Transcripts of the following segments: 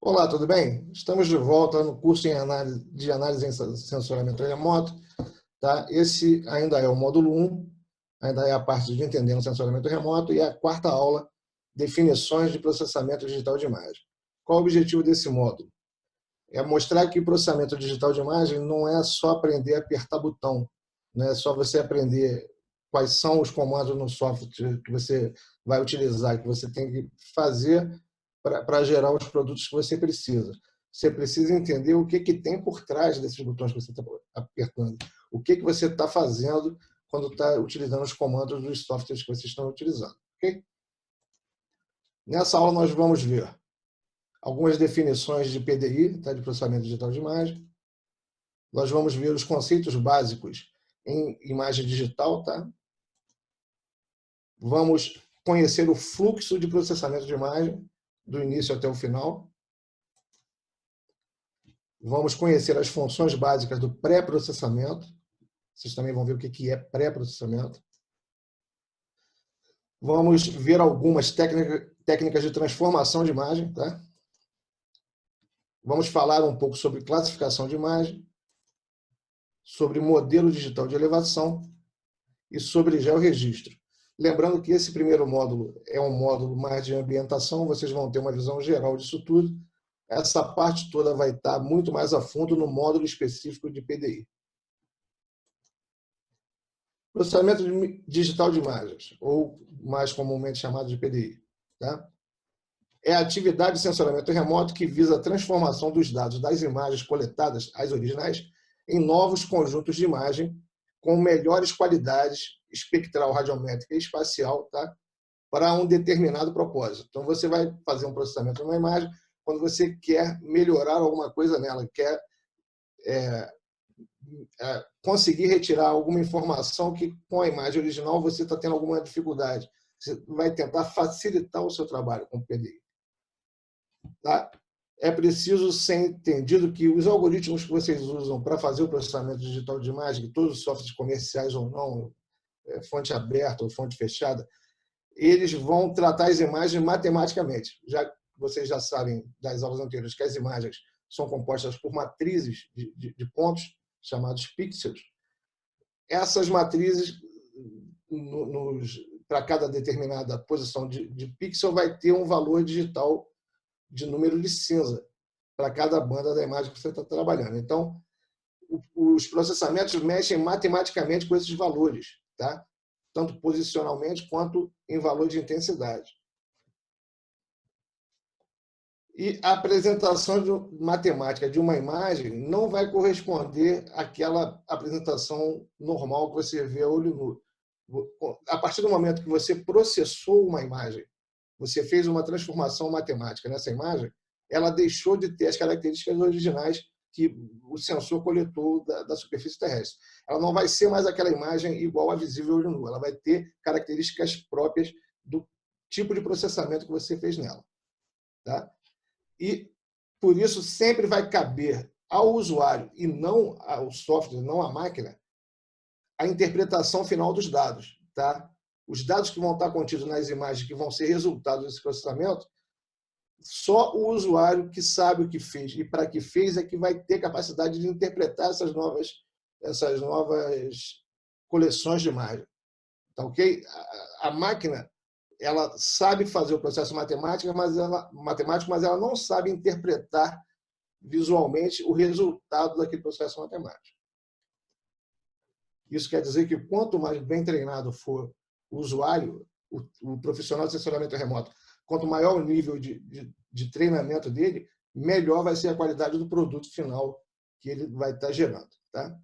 Olá, tudo bem? Estamos de volta no curso de análise em sensoramento remoto. Tá? Esse ainda é o módulo 1, ainda é a parte de entendendo sensoramento remoto, e a quarta aula, definições de processamento digital de imagem. Qual o objetivo desse módulo? É mostrar que processamento digital de imagem não é só aprender a apertar botão, não é só você aprender quais são os comandos no software que você vai utilizar, que você tem que fazer para gerar os produtos que você precisa. Você precisa entender o que tem por trás desses botões que você está apertando. O que você está fazendo quando está utilizando os comandos dos softwares que vocês estão utilizando. Okay? Nessa aula nós vamos ver algumas definições de PDI, tá? De processamento digital de imagem. Nós vamos ver os conceitos básicos em imagem digital. Tá? Vamos conhecer o fluxo de processamento de imagem, do início até o final. Vamos conhecer as funções básicas do pré-processamento. Vocês também vão ver o que é pré-processamento. Vamos ver algumas técnicas de transformação de imagem. Tá? Vamos falar um pouco sobre classificação de imagem, sobre modelo digital de elevação e sobre georregistro. Lembrando que esse primeiro módulo é um módulo mais de ambientação, vocês vão ter uma visão geral disso tudo. Essa parte toda vai estar muito mais a fundo no módulo específico de PDI. Processamento digital de imagens, ou mais comumente chamado de PDI. Tá? É a atividade de sensoramento remoto que visa a transformação dos dados das imagens coletadas, as originais, em novos conjuntos de imagem com melhores qualidades espectral, radiométrica e espacial, tá? Para um determinado propósito. Então, você vai fazer um processamento de uma imagem quando você quer melhorar alguma coisa nela, quer conseguir retirar alguma informação que, com a imagem original, você está tendo alguma dificuldade. Você vai tentar facilitar o seu trabalho com o PDI. Tá? É preciso ser entendido que os algoritmos que vocês usam para fazer o processamento digital de imagem, que todos os softwares comerciais ou não, fonte aberta ou fonte fechada, eles vão tratar as imagens matematicamente. Vocês já sabem das aulas anteriores que as imagens são compostas por matrizes de pontos, chamados pixels. Essas matrizes, para cada determinada posição de pixel, vai ter um valor digital de número de cinza para cada banda da imagem que você está trabalhando. Então, os processamentos mexem matematicamente com esses valores, tá? Tanto posicionalmente quanto em valor de intensidade. E a apresentação matemática de uma imagem não vai corresponder àquela apresentação normal que você vê a olho nu. A partir do momento que você processou uma imagem, você fez uma transformação matemática nessa imagem, ela deixou de ter as características originais que o sensor coletou da superfície terrestre. Ela não vai ser mais aquela imagem igual a visível olho nu, ela vai ter características próprias do tipo de processamento que você fez nela. Tá? E, por isso, sempre vai caber ao usuário, e não ao software, não à máquina, a interpretação final dos dados. Tá? Os dados que vão estar contidos nas imagens que vão ser resultado desse processamento, só o usuário que sabe o que fez e para que fez é que vai ter capacidade de interpretar essas novas coleções de imagem. Tá, ok? A máquina, ela sabe fazer o processo matemático, mas ela não sabe interpretar visualmente o resultado daquele processo matemático. Isso quer dizer que quanto mais bem treinado for o usuário, o profissional de assessoramento remoto, quanto maior o nível de treinamento dele, melhor vai ser a qualidade do produto final que ele vai estar gerando. Tá?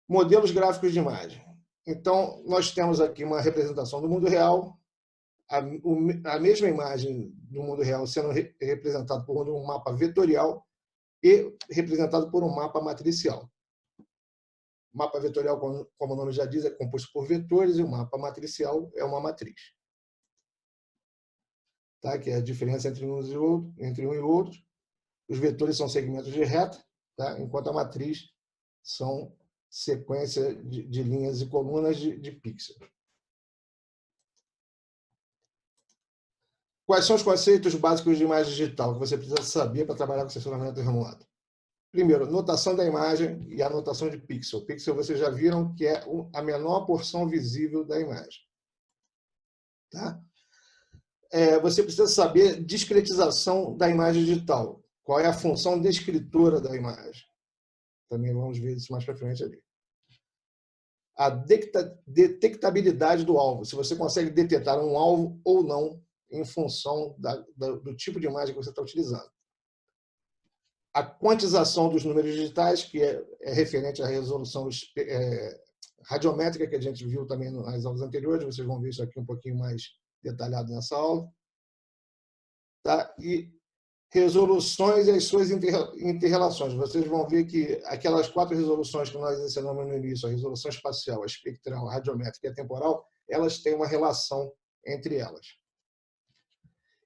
Modelos gráficos de imagem. Então, nós temos aqui uma representação do mundo real, a mesma imagem do mundo real sendo representada por um mapa vetorial e representado por um mapa matricial. O mapa vetorial, como o nome já diz, é composto por vetores e o mapa matricial é uma matriz. Tá? Que é a diferença entre um e outro. Os vetores são segmentos de reta, tá? Enquanto a matriz são sequência de linhas e colunas de pixels. Quais são os conceitos básicos de imagem digital que você precisa saber para trabalhar com sensoriamento remoto? Primeiro, notação da imagem e a notação de pixel. Pixel vocês já viram que é a menor porção visível da imagem. Tá? Você precisa saber discretização da imagem digital. Qual é a função descritora da imagem? Também vamos ver isso mais para frente ali. A detectabilidade do alvo. Se você consegue detectar um alvo ou não em função do tipo de imagem que você está utilizando. A quantização dos números digitais, que é referente à resolução radiométrica, que a gente viu também nas aulas anteriores. Vocês vão ver isso aqui um pouquinho mais detalhado nessa aula. Tá? E resoluções e as suas interrelações. Vocês vão ver que aquelas 4 resoluções que nós ensinamos no início, a resolução espacial, a espectral, a radiométrica e a temporal, elas têm uma relação entre elas.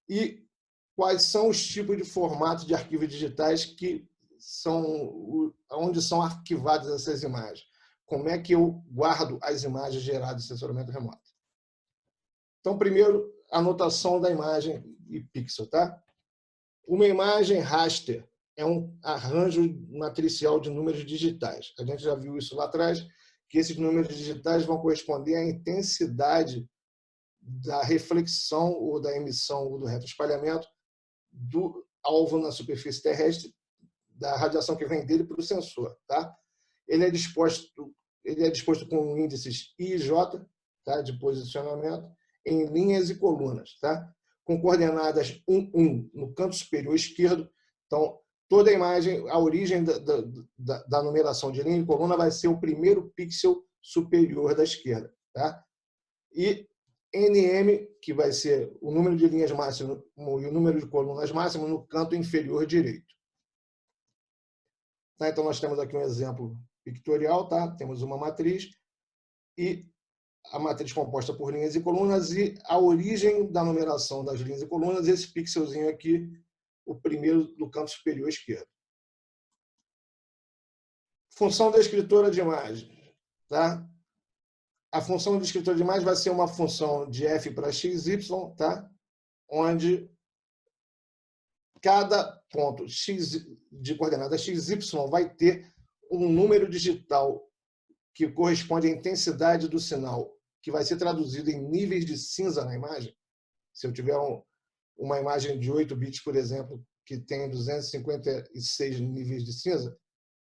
E quais são os tipos de formatos de arquivos digitais que onde são arquivadas essas imagens? Como é que eu guardo as imagens geradas em sensoriamento remoto? Então, primeiro, a anotação da imagem e pixel, tá? Uma imagem raster é um arranjo matricial de números digitais. A gente já viu isso lá atrás, que esses números digitais vão corresponder à intensidade da reflexão ou da emissão ou do retroespalhamento do alvo na superfície terrestre, da radiação que vem dele para o sensor. Tá? Ele é disposto com índices I e J, tá? De posicionamento, em linhas e colunas, tá? Com coordenadas 1, 1 no canto superior esquerdo. Então, toda a imagem, a origem da numeração de linha e coluna vai ser o primeiro pixel superior da esquerda. Tá? E NM, que vai ser o número de linhas máximo e o número de colunas máximo no canto inferior direito. Tá? Então, nós temos aqui um exemplo pictorial. Tá? Temos uma matriz e a matriz composta por linhas e colunas e a origem da numeração das linhas e colunas, esse pixelzinho aqui, o primeiro do canto superior esquerdo. Função descritora de imagem. Tá? A função descritora de imagem vai ser uma função de f para x, y, tá? Onde cada ponto x de coordenada x, y vai ter um número digital que corresponde à intensidade do sinal, que vai ser traduzido em níveis de cinza na imagem. Se eu tiver uma imagem de 8 bits, por exemplo, que tem 256 níveis de cinza,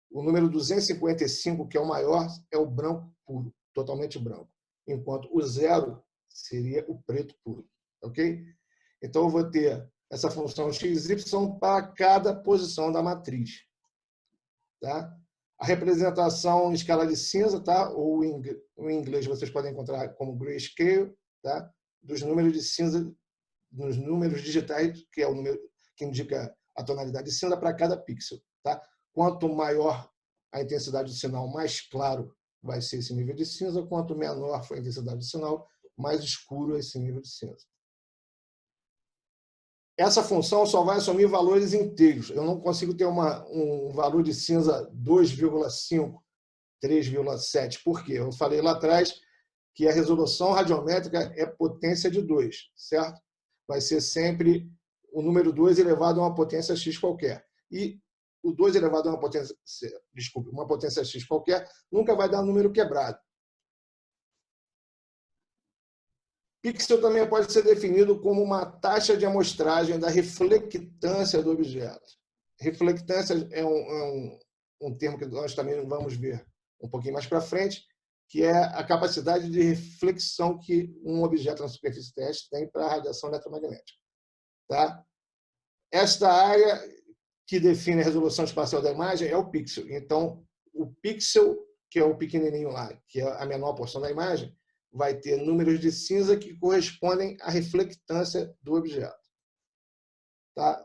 o número 255, que é o maior, é o branco puro, totalmente branco. Enquanto o 0 seria o preto puro. Ok? Então, eu vou ter essa função XY para cada posição da matriz. Tá? A representação em escala de cinza, tá? Ou em inglês vocês podem encontrar como grayscale, tá? Dos números de cinza, dos números digitais, que é o número que indica a tonalidade de cinza para cada pixel. Tá? Quanto maior a intensidade do sinal, mais claro vai ser esse nível de cinza. Quanto menor for a intensidade do sinal, mais escuro é esse nível de cinza. Essa função só vai assumir valores inteiros. Eu não consigo ter um valor de cinza 2,5, 3,7. Por quê? Eu falei lá atrás que a resolução radiométrica é potência de 2, certo? Vai ser sempre o número 2 elevado a uma potência x qualquer. E o 2 elevado a uma potência x qualquer nunca vai dar um número quebrado. Pixel também pode ser definido como uma taxa de amostragem da reflectância do objeto. Reflectância é um termo que nós também vamos ver um pouquinho mais para frente, que é a capacidade de reflexão que um objeto na superfície terrestre tem para a radiação eletromagnética. Tá? Esta área que define a resolução espacial da imagem é o pixel. Então, o pixel, que é o pequenininho lá, que é a menor porção da imagem, vai ter números de cinza que correspondem à reflectância do objeto. Tá?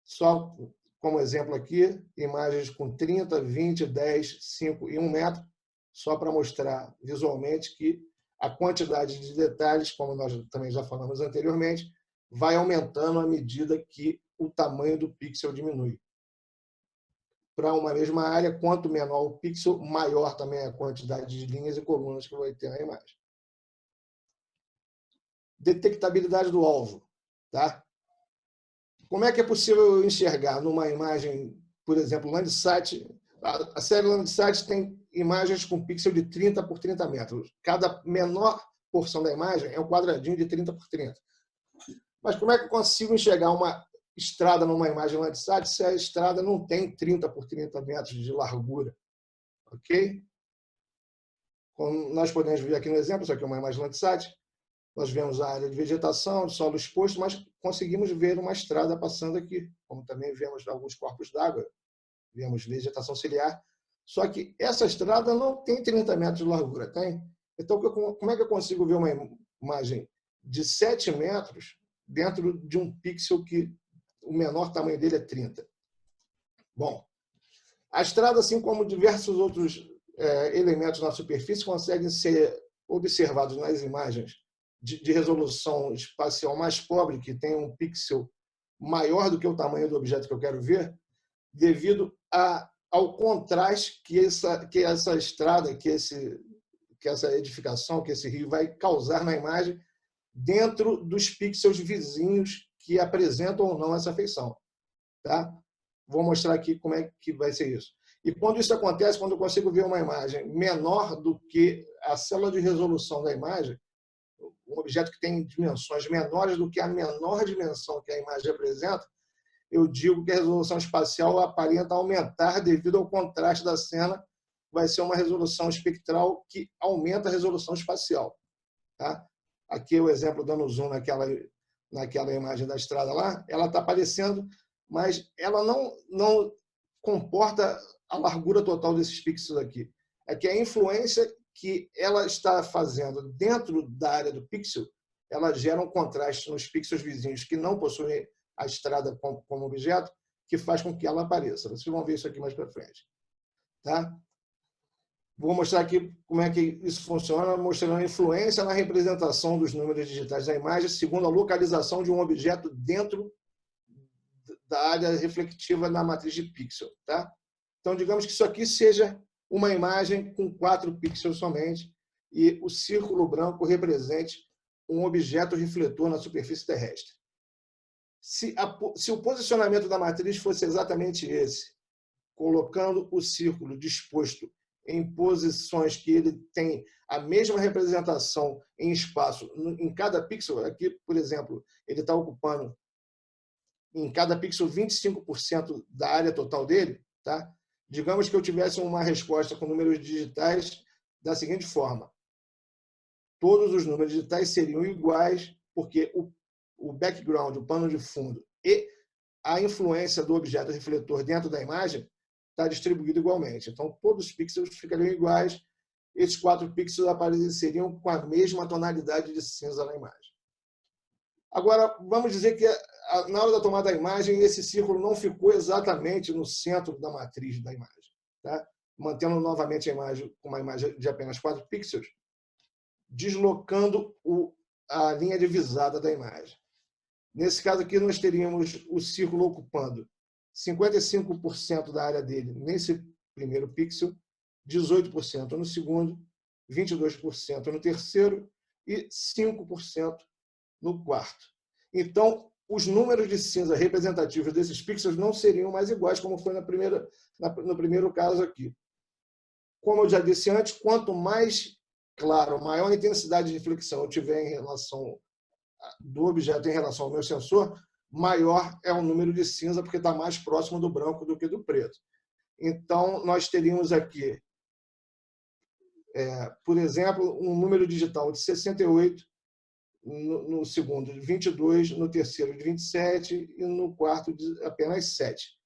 Só como exemplo aqui, imagens com 30, 20, 10, 5 e 1 metro, só para mostrar visualmente que a quantidade de detalhes, como nós também já falamos anteriormente, vai aumentando à medida que o tamanho do pixel diminui. Para uma mesma área, quanto menor o pixel, maior também a quantidade de linhas e colunas que vai ter na imagem. Detectabilidade do alvo. Tá? Como é que é possível enxergar numa imagem, por exemplo, Landsat? A série Landsat tem imagens com pixel de 30 por 30 metros. Cada menor porção da imagem é um quadradinho de 30 por 30. Mas como é que eu consigo enxergar uma estrada numa imagem Landsat se a estrada não tem 30 por 30 metros de largura? Ok? Como nós podemos ver aqui no exemplo, isso aqui é uma imagem Landsat, nós vemos a área de vegetação, de solo exposto, mas conseguimos ver uma estrada passando aqui, como também vemos alguns corpos d'água, vemos vegetação ciliar. Só que essa estrada não tem 30 metros de largura, tem? Então, como é que eu consigo ver uma imagem de 7 metros dentro de um pixel que o menor tamanho dele é 30? Bom, a estrada, assim como diversos outros elementos na superfície, conseguem ser observados nas imagens de resolução espacial mais pobre, que tem um pixel maior do que o tamanho do objeto que eu quero ver, devido ao contraste que essa estrada, que essa edificação, que esse rio vai causar na imagem dentro dos pixels vizinhos que apresentam ou não essa feição. Tá? Vou mostrar aqui como é que vai ser isso. E quando isso acontece, quando eu consigo ver uma imagem menor do que a célula de resolução da imagem, um objeto que tem dimensões menores do que a menor dimensão que a imagem apresenta, eu digo que a resolução espacial aparenta aumentar devido ao contraste da cena, vai ser uma resolução espectral que aumenta a resolução espacial. Tá? Aqui é o exemplo dando zoom naquela imagem da estrada lá, ela está aparecendo, mas ela não comporta a largura total desses pixels aqui. É que a influência que ela está fazendo dentro da área do pixel, ela gera um contraste nos pixels vizinhos que não possuem a estrada como objeto, que faz com que ela apareça. Vocês vão ver isso aqui mais para frente. Tá? Vou mostrar aqui como é que isso funciona, mostrando a influência na representação dos números digitais da imagem, segundo a localização de um objeto dentro da área reflectiva na matriz de pixel. Tá? Então, digamos que isso aqui seja uma imagem com 4 pixels somente e o círculo branco represente um objeto refletor na superfície terrestre. Se o posicionamento da matriz fosse exatamente esse, colocando o círculo disposto em posições que ele tem a mesma representação em espaço em cada pixel, aqui, por exemplo, ele está ocupando em cada pixel 25% da área total dele, tá? Digamos que eu tivesse uma resposta com números digitais da seguinte forma. Todos os números digitais seriam iguais, porque o background, o pano de fundo e a influência do objeto refletor dentro da imagem está distribuído igualmente. Então, todos os pixels ficariam iguais. Esses 4 pixels apareceriam com a mesma tonalidade de cinza na imagem. Agora, vamos dizer que na hora da tomada da imagem, esse círculo não ficou exatamente no centro da matriz da imagem. Tá? Mantendo novamente a imagem com uma imagem de apenas 4 pixels, deslocando a linha divisada da imagem. Nesse caso aqui, nós teríamos o círculo ocupando 55% da área dele nesse primeiro pixel, 18% no segundo, 22% no terceiro e 5% no quarto. Então, os números de cinza representativos desses pixels não seriam mais iguais, como foi no primeiro caso aqui. Como eu já disse antes, quanto mais claro, maior intensidade de reflexão eu tiver em relação do objeto em relação ao meu sensor, maior é o número de cinza, porque está mais próximo do branco do que do preto. Então, nós teríamos aqui, por exemplo, um número digital de 68, no segundo de 22, no terceiro de 27 e no quarto de apenas 7.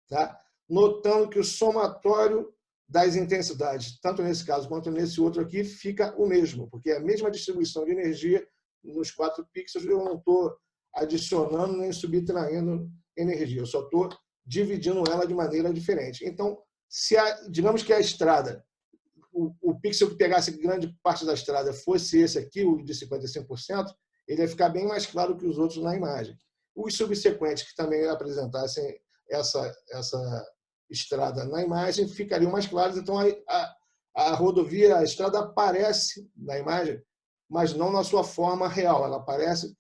Tá? Notando que o somatório das intensidades, tanto nesse caso quanto nesse outro aqui, fica o mesmo, porque é a mesma distribuição de energia nos 4 pixels, eu não estou adicionando nem subtraindo energia, eu só estou dividindo ela de maneira diferente. Então, digamos que a estrada, o pixel que pegasse grande parte da estrada fosse esse aqui, o de 55%, ele ia ficar bem mais claro que os outros na imagem. Os subsequentes que também apresentassem essa estrada na imagem ficariam mais claros. Então, a rodovia, a estrada aparece na imagem, mas não na sua forma real. Ela aparece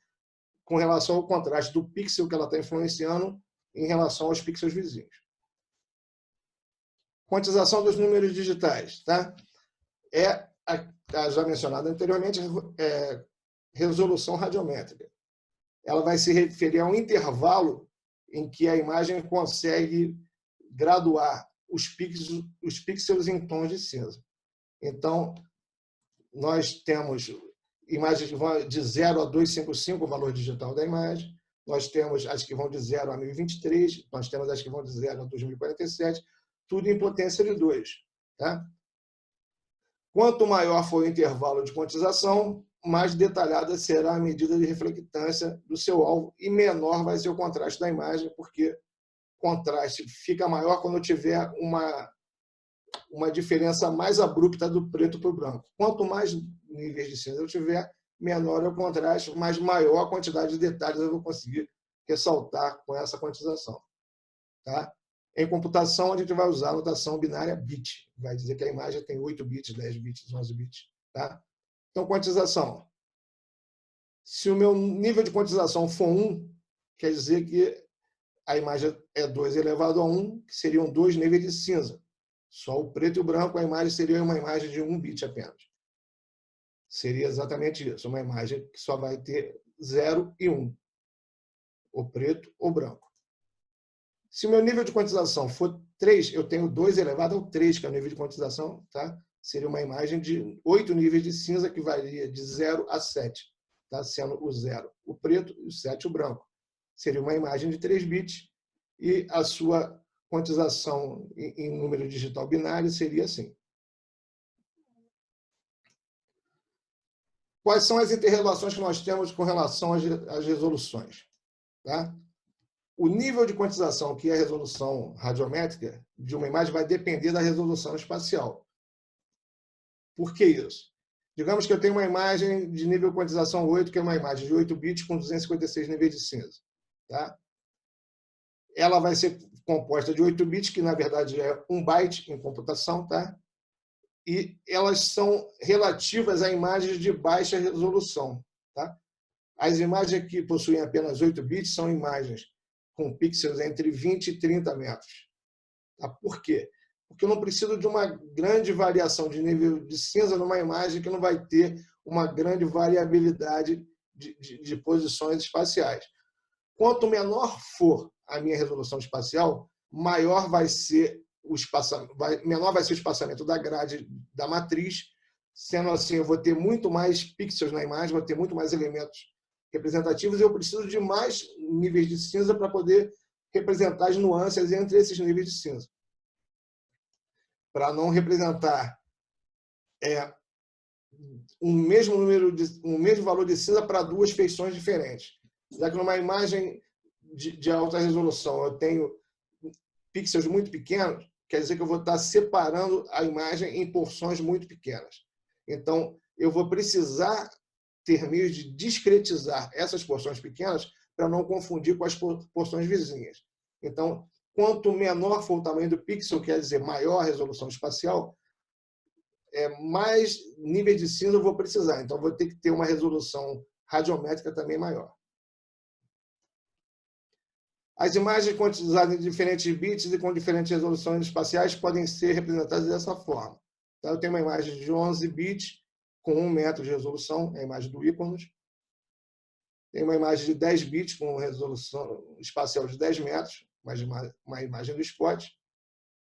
com relação ao contraste do pixel que ela está influenciando em relação aos pixels vizinhos. Quantização dos números digitais, tá? É a já mencionada anteriormente, resolução radiométrica. Ela vai se referir a um intervalo em que a imagem consegue graduar os pixels em tons de cinza. Então, nós temos imagens que vão de 0 a 255, o valor digital da imagem. Nós temos as que vão de 0 a 1023, nós temos as que vão de 0 a 2047, tudo em potência de 2. Tá? Quanto maior for o intervalo de quantização, mais detalhada será a medida de reflectância do seu alvo e menor vai ser o contraste da imagem, porque o contraste fica maior quando tiver uma diferença mais abrupta do preto para o branco. Quanto mais níveis de cinza eu tiver, menor é o contraste, mas maior a quantidade de detalhes eu vou conseguir ressaltar com essa quantização. Tá? Em computação, a gente vai usar a notação binária bit. Vai dizer que a imagem tem 8 bits, 10 bits, 11 bits. Tá? Então, quantização. Se o meu nível de quantização for 1, quer dizer que a imagem é 2 elevado a 1, que seriam 2 níveis de cinza. Só o preto e o branco, a imagem seria uma imagem de 1 bit apenas. Seria exatamente isso, uma imagem que só vai ter 0 e 1, ou preto ou branco. Se o meu nível de quantização for 3, eu tenho 2 elevado ao 3, que é o nível de quantização, tá? Seria uma imagem de 8 níveis de cinza, que varia de 0 a 7, tá? Sendo o 0 o preto e o 7 o branco. Seria uma imagem de 3 bits e a sua quantização em número digital binário seria assim. Quais são as interrelações que nós temos com relação às resoluções? Tá? O nível de quantização, que é a resolução radiométrica de uma imagem, vai depender da resolução espacial. Por que isso? Digamos que eu tenho uma imagem de nível de quantização 8, que é uma imagem de 8 bits com 256 níveis de cinza. Tá? Ela vai ser composta de 8 bits, que na verdade é 1 byte em computação, tá? E elas são relativas a imagens de baixa resolução. Tá? As imagens que possuem apenas 8 bits são imagens com pixels entre 20 e 30 metros. Tá? Por quê? Porque eu não preciso de uma grande variação de nível de cinza numa imagem que não vai ter uma grande variabilidade de posições espaciais. Quanto menor for a minha resolução espacial, maior vai ser menor vai ser o espaçamento da grade da matriz, sendo assim, eu vou ter muito mais pixels na imagem, vou ter muito mais elementos representativos e eu preciso de mais níveis de cinza para poder representar as nuances entre esses níveis de cinza. Para não representar um mesmo valor de cinza para duas feições diferentes. Já que numa imagem de alta resolução eu tenho pixels muito pequenos, quer dizer que eu vou estar separando a imagem em porções muito pequenas. Então, eu vou precisar ter meios de discretizar essas porções pequenas para não confundir com as porções vizinhas. Então, quanto menor for o tamanho do pixel, quer dizer, maior a resolução espacial, mais níveis de cinza eu vou precisar. Então, vou ter que ter uma resolução radiométrica também maior. As imagens quantizadas em diferentes bits e com diferentes resoluções espaciais podem ser representadas dessa forma. Então, eu tenho uma imagem de 11 bits com 1 metro de resolução, é a imagem do íconos. Tem uma imagem de 10 bits com resolução espacial de 10 metros, uma imagem do spot.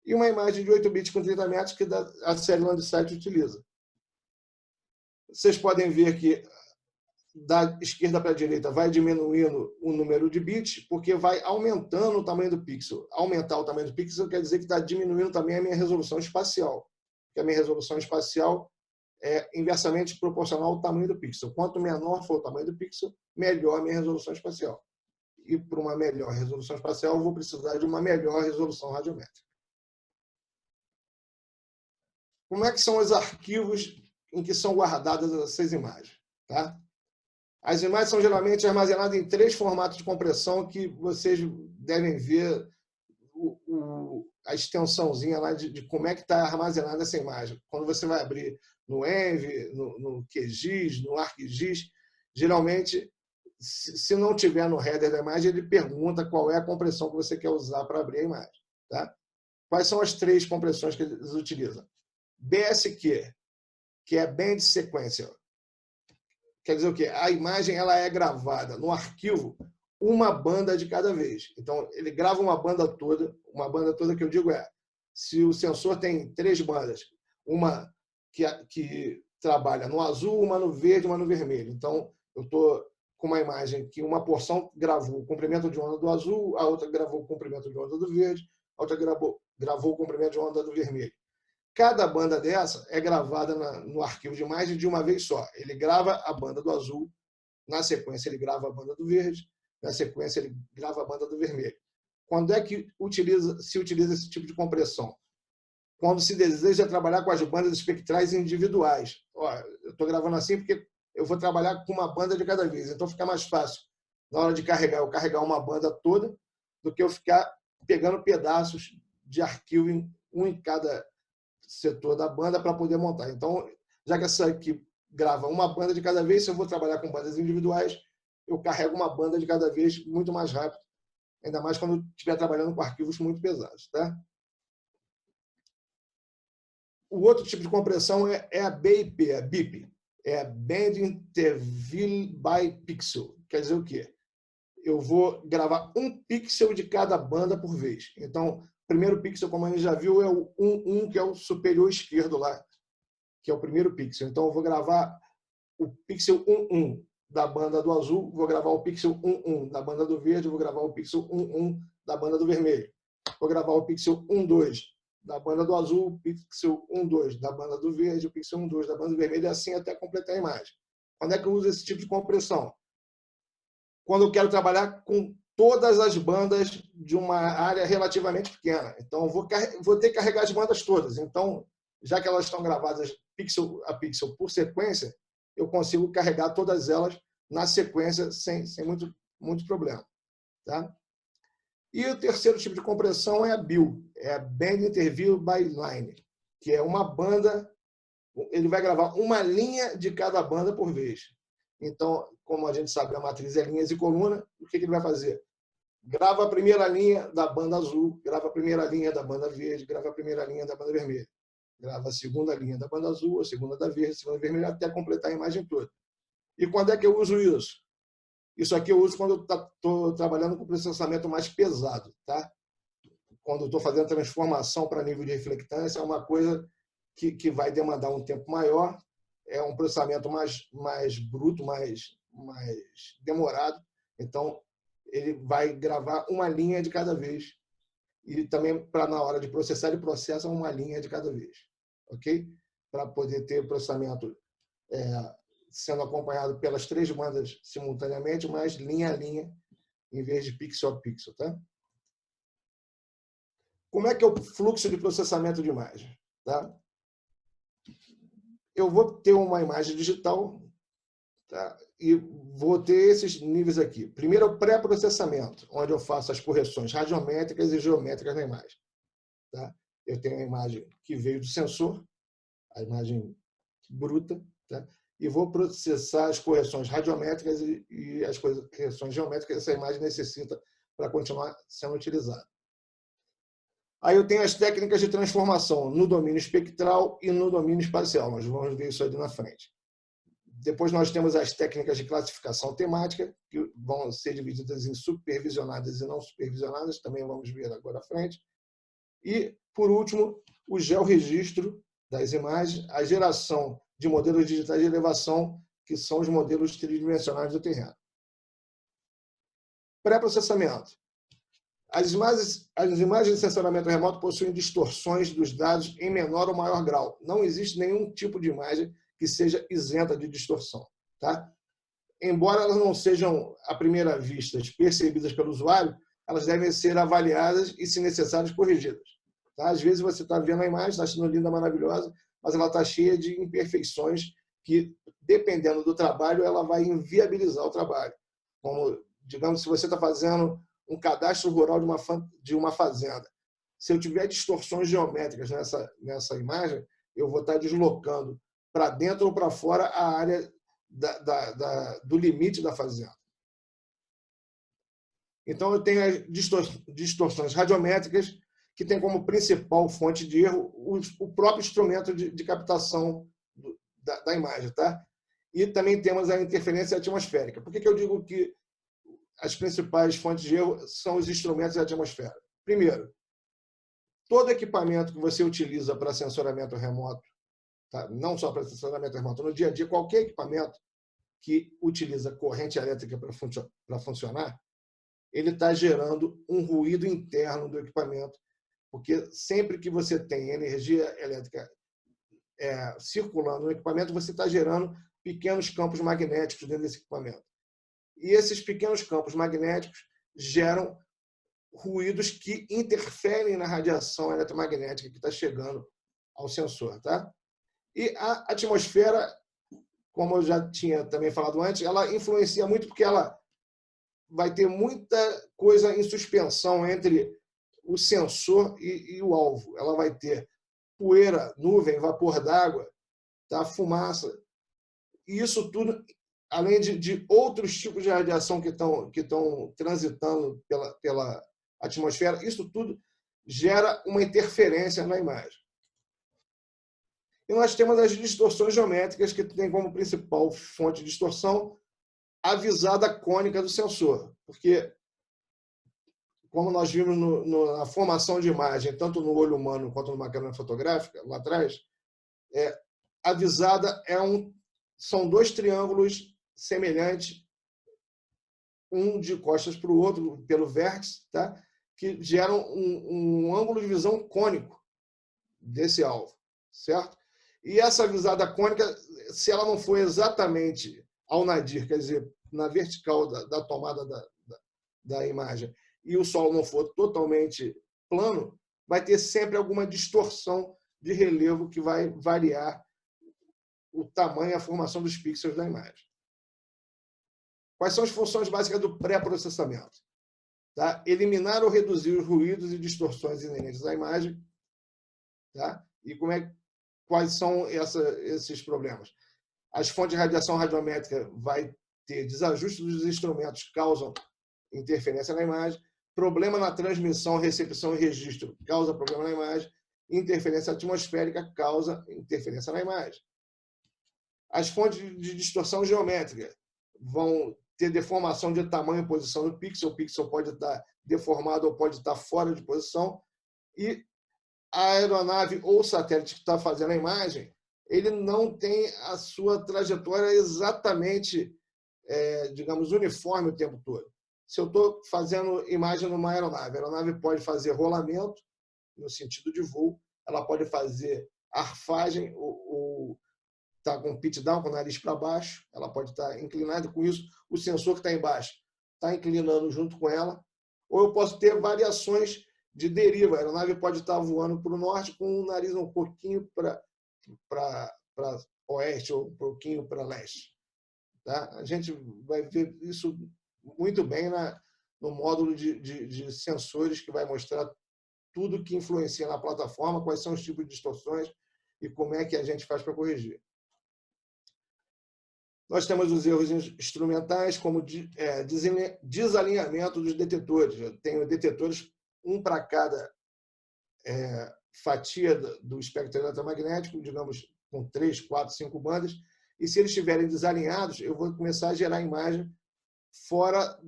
E uma imagem de 8 bits com 30 metros que a série Landsat utiliza. Vocês podem ver que da esquerda para a direita vai diminuindo o número de bits, porque vai aumentando o tamanho do pixel. Aumentar o tamanho do pixel quer dizer que está diminuindo também a minha resolução espacial. Porque a minha resolução espacial é inversamente proporcional ao tamanho do pixel. Quanto menor for o tamanho do pixel, melhor a minha resolução espacial. E para uma melhor resolução espacial, eu vou precisar de uma melhor resolução radiométrica. Como é que são os arquivos em que são guardadas essas imagens? Tá? As imagens são geralmente armazenadas em 3 formatos de compressão que vocês devem ver a extensãozinha lá de como é que está armazenada essa imagem. Quando você vai abrir no Env, no QGIS, no ArcGIS, geralmente se não tiver no header da imagem, ele pergunta qual é a compressão que você quer usar para abrir a imagem. Tá? Quais são as 3 compressões que eles utilizam? BSQ, que é Band Sequential. Quer dizer o quê? A imagem ela é gravada no arquivo uma banda de cada vez. Então, ele grava uma banda toda que eu digo se o sensor tem 3 bandas, uma que trabalha no azul, uma no verde, uma no vermelho. Então, eu estou com uma imagem que uma porção gravou o comprimento de onda do azul, a outra gravou o comprimento de onda do verde, a outra gravou o comprimento de onda do vermelho. Cada banda dessa é gravada no arquivo de imagem de uma vez só. Ele grava a banda do azul, na sequência ele grava a banda do verde, na sequência ele grava a banda do vermelho. Quando é que se utiliza esse tipo de compressão? Quando se deseja trabalhar com as bandas espectrais individuais. Eu estou gravando assim porque eu vou trabalhar com uma banda de cada vez, então fica mais fácil na hora de eu carregar uma banda toda do que eu ficar pegando pedaços de arquivo, um em cada setor da banda para poder montar. Então, já que essa aqui grava uma banda de cada vez, se eu vou trabalhar com bandas individuais, eu carrego uma banda de cada vez muito mais rápido, ainda mais quando eu estiver trabalhando com arquivos muito pesados. Tá? O outro tipo de compressão é a BIP, a BIP, é Band Interval by Pixel. Quer dizer o quê? Eu vou gravar um pixel de cada banda por vez. Então, o primeiro pixel, como a gente já viu, é o 1, que é o superior esquerdo lá, que é o primeiro pixel. Então, eu vou gravar o pixel 1 da banda do azul, vou gravar o pixel 1 da banda do verde, vou gravar o pixel 1 da banda do vermelho. Vou gravar o pixel 2 da banda do azul, o pixel 2 da banda do verde, o pixel 2 da banda do vermelho, e assim até completar a imagem. Quando é que eu uso esse tipo de compressão? Quando eu quero trabalhar com todas as bandas de uma área relativamente pequena. Então, vou ter que carregar as bandas todas. Então, já que elas estão gravadas pixel a pixel por sequência, eu consigo carregar todas elas na sequência sem muito problema. Tá? E o terceiro tipo de compressão é a BIL, é a Band Interval by Line, que é uma banda, ele vai gravar uma linha de cada banda por vez. Então, como a gente sabe, a matriz é linhas e coluna, o que ele vai fazer? Grava a primeira linha da banda azul, grava a primeira linha da banda verde, grava a primeira linha da banda vermelha. Grava a segunda linha da banda azul, a segunda da verde, a segunda vermelha, até completar a imagem toda. E quando é que eu uso isso? Isso aqui eu uso quando eu estou trabalhando com processamento mais pesado. Tá? Quando eu estou fazendo transformação para nível de reflectância, é uma coisa que vai demandar um tempo maior, é um processamento mais bruto, mais demorado. Então, ele vai gravar uma linha de cada vez. E também, para na hora de processar, ele processa uma linha de cada vez. Ok? Para poder ter processamento sendo acompanhado pelas 3 bandas simultaneamente, mas linha a linha, em vez de pixel a pixel. Tá? Como é que é o fluxo de processamento de imagem? Tá? Eu vou ter uma imagem digital, tá? E vou ter esses níveis aqui. Primeiro, o pré-processamento, onde eu faço as correções radiométricas e geométricas na imagem. Tá? Eu tenho a imagem que veio do sensor, a imagem bruta, tá? E vou processar as correções radiométricas e as correções geométricas que essa imagem necessita para continuar sendo utilizada. Aí eu tenho as técnicas de transformação no domínio espectral e no domínio espacial. Nós vamos ver isso ali na frente. Depois nós temos as técnicas de classificação temática, que vão ser divididas em supervisionadas e não supervisionadas, também vamos ver agora à frente. E, por último, o georregistro das imagens, a geração de modelos digitais de elevação, que são os modelos tridimensionais do terreno. Pré-processamento. As imagens de sensoramento remoto possuem distorções dos dados em menor ou maior grau. Não existe nenhum tipo de imagem que seja isenta de distorção. Tá? Embora elas não sejam, à primeira vista, percebidas pelo usuário, elas devem ser avaliadas e, se necessário, corrigidas. Tá? Às vezes você está vendo a imagem, está achando linda, maravilhosa, mas ela está cheia de imperfeições que, dependendo do trabalho, ela vai inviabilizar o trabalho. Como, digamos, se você está fazendo um cadastro rural de uma fazenda. Se eu tiver distorções geométricas nessa imagem, eu vou estar deslocando para dentro ou para fora a área do limite da fazenda. Então, eu tenho as distorções radiométricas, que tem como principal fonte de erro o próprio instrumento de captação da imagem. Tá? E também temos a interferência atmosférica. Por que eu digo que as principais fontes de erro são os instrumentos da atmosfera? Primeiro, todo equipamento que você utiliza para sensoramento remoto, tá? Não só para sensoramento remoto, no dia a dia, qualquer equipamento que utiliza corrente elétrica para funcionar, ele está gerando um ruído interno do equipamento, porque sempre que você tem energia elétrica circulando no equipamento, você está gerando pequenos campos magnéticos dentro desse equipamento. E esses pequenos campos magnéticos geram ruídos que interferem na radiação eletromagnética que está chegando ao sensor. Tá? E a atmosfera, como eu já tinha também falado antes, ela influencia muito porque ela vai ter muita coisa em suspensão entre o sensor e o alvo. Ela vai ter poeira, nuvem, vapor d'água, tá? Fumaça. E isso tudo, além de outros tipos de radiação que estão transitando pela atmosfera, isso tudo gera uma interferência na imagem. E nós temos as distorções geométricas, que tem como principal fonte de distorção a visada cônica do sensor. Porque, como nós vimos na formação de imagem, tanto no olho humano quanto numa câmera fotográfica, lá atrás, a visada são dois triângulos semelhantes, um de costas para o outro, pelo vértice, tá? Que geram um ângulo de visão cônico desse alvo, certo? E essa visada cônica, se ela não for exatamente ao nadir, quer dizer, na vertical da tomada da imagem, e o solo não for totalmente plano, vai ter sempre alguma distorção de relevo que vai variar o tamanho e a formação dos pixels da imagem. Quais são as funções básicas do pré-processamento? Tá? Eliminar ou reduzir os ruídos e distorções inerentes à imagem. Tá? E quais são esses problemas? As fontes de radiação radiométrica vai ter desajuste dos instrumentos que causam interferência na imagem, problema na transmissão, recepção e registro causa problema na imagem, interferência atmosférica causa interferência na imagem. As fontes de distorção geométrica vão ter deformação de tamanho e posição do pixel. O pixel pode estar deformado ou pode estar fora de posição. E a aeronave ou satélite que está fazendo a imagem, ele não tem a sua trajetória exatamente, digamos, uniforme o tempo todo. Se eu estou fazendo imagem numa aeronave, a aeronave pode fazer rolamento, no sentido de voo, ela pode fazer arfagem ou está com pitch down, com o nariz para baixo, ela pode estar inclinada, com isso o sensor que está embaixo está inclinando junto com ela, ou eu posso ter variações de deriva. A aeronave pode estar voando para o norte com o nariz um pouquinho para oeste ou um pouquinho para leste. Tá? A gente vai ver isso muito bem no módulo de sensores, que vai mostrar tudo que influencia na plataforma, quais são os tipos de distorções e como é que a gente faz para corrigir. Nós temos os erros instrumentais, como desalinhamento dos detetores. Eu tenho detetores, um para cada fatia do espectro eletromagnético, digamos, com 3, 4, 5 bandas, e se eles estiverem desalinhados, eu vou começar a gerar imagem fora